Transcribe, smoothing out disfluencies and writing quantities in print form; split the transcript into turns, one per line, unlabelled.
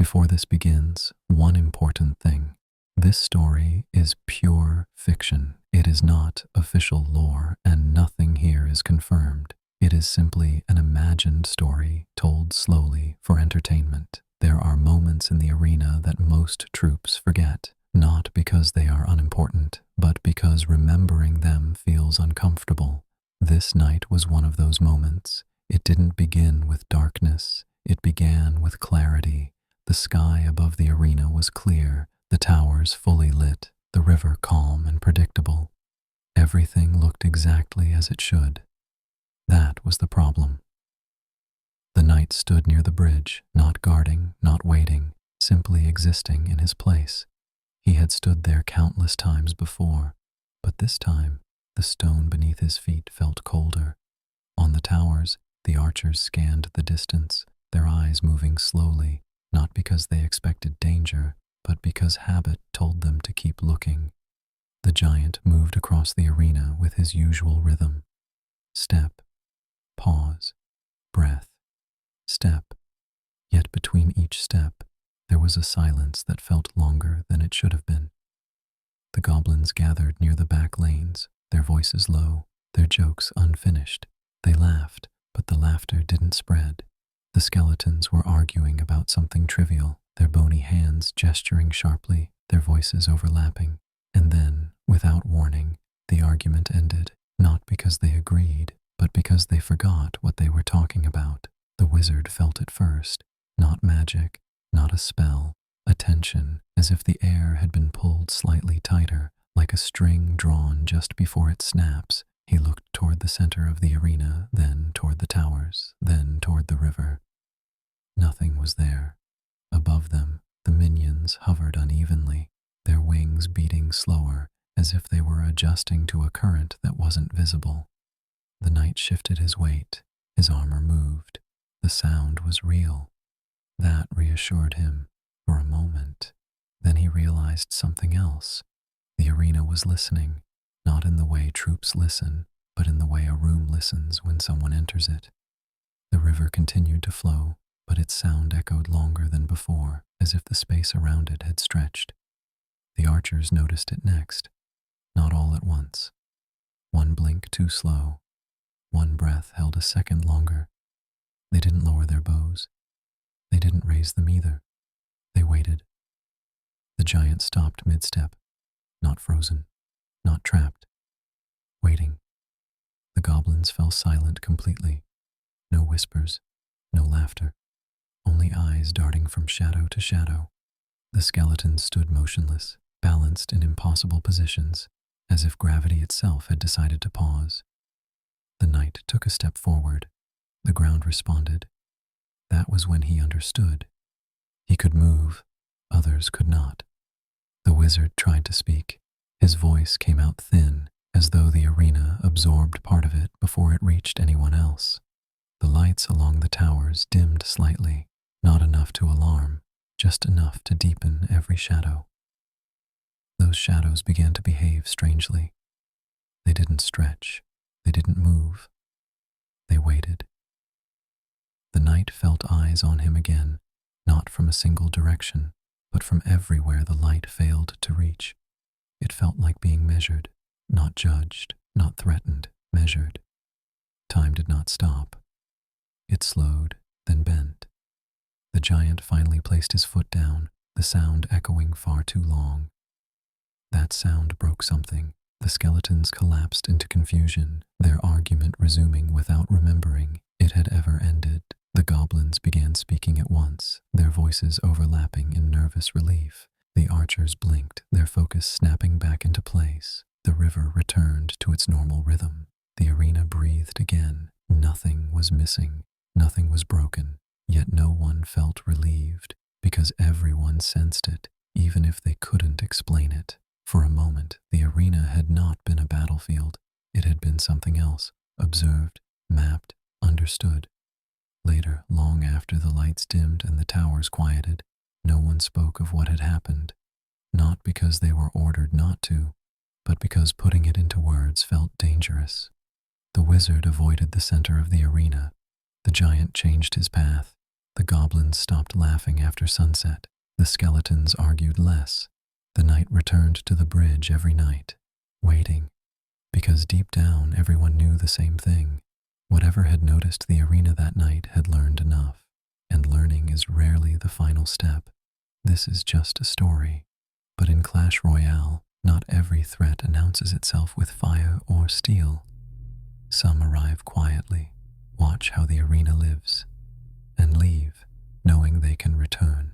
Before this begins, one important thing. This story is pure fiction. It is not official lore, and nothing here is confirmed. It is simply an imagined story told slowly for entertainment. There are moments in the arena that most troops forget, not because they are unimportant, but because remembering them feels uncomfortable. This night was one of those moments. It didn't begin with darkness. It began with clarity. The sky above the arena was clear, the towers fully lit, the river calm and predictable. Everything looked exactly as it should. That was the problem. The knight stood near the bridge, not guarding, not waiting, simply existing in his place. He had stood there countless times before, but this time, the stone beneath his feet felt colder. On the towers, the archers scanned the distance, their eyes moving slowly, not because they expected danger, but because habit told them to keep looking. The giant moved across the arena with his usual rhythm. Step, pause, breath, step. Yet between each step, there was a silence that felt longer than it should have been. The goblins gathered near the back lanes, their voices low, their jokes unfinished. They laughed, but the laughter didn't spread. The skeletons were arguing about something trivial, their bony hands gesturing sharply, their voices overlapping. And then, without warning, the argument ended, not because they agreed, but because they forgot what they were talking about. The wizard felt it first. Not magic, not a spell, a tension, as if the air had been pulled slightly tighter, like a string drawn just before it snaps. He looked toward the center of the arena, then toward the towers, then toward the river. Nothing was there. Above them, the minions hovered unevenly, their wings beating slower, as if they were adjusting to a current that wasn't visible. The knight shifted his weight, his armor moved. The sound was real. That reassured him for a moment. Then he realized something else. The arena was listening, not in the way troops listen, but in the way a room listens when someone enters it. The river continued to flow, but its sound echoed longer than before, as if the space around it had stretched. The archers noticed it next, not all at once. One blink too slow, one breath held a second longer. They didn't lower their bows. They didn't raise them either. They waited. The giant stopped mid-step, not frozen, not trapped, waiting. The goblins fell silent completely. No whispers, no laughter, only eyes darting from shadow to shadow. The skeletons stood motionless, balanced in impossible positions, as if gravity itself had decided to pause. The knight took a step forward. The ground responded. That was when he understood. He could move, others could not. The wizard tried to speak. His voice came out thin, as though the arena absorbed part of it before it reached anyone else. The lights along the towers dimmed slightly, not enough to alarm, just enough to deepen every shadow. Those shadows began to behave strangely. They didn't stretch. They didn't move. They waited. The knight felt eyes on him again, not from a single direction, but from everywhere the light failed to reach. It felt like being measured, not judged, not threatened, measured. Time did not stop. It slowed, then bent. The giant finally placed his foot down, the sound echoing far too long. That sound broke something. The skeletons collapsed into confusion, their argument resuming without remembering it had ever ended. The goblins began speaking at once, their voices overlapping in nervous relief. The archers blinked, their focus snapping back into place. The river returned to its normal rhythm. The arena breathed again. Nothing was missing. Nothing was broken. Yet no one felt relieved, because everyone sensed it, even if they couldn't explain it. For a moment, the arena had not been a battlefield. It had been something else, observed, mapped, understood. Later, long after the lights dimmed and the towers quieted, no one spoke of what had happened, not because they were ordered not to, but because putting it into words felt dangerous. The wizard avoided the center of the arena. The giant changed his path. The goblins stopped laughing after sunset. The skeletons argued less. The night returned to the bridge every night, waiting, because deep down everyone knew the same thing. Whatever had noticed the arena that night had learned enough, and learning is rarely the final step. This is just a story. But in Clash Royale, not every threat announces itself with fire or steel. Some arrive quietly, watch how the arena lives, and leave, knowing they can return.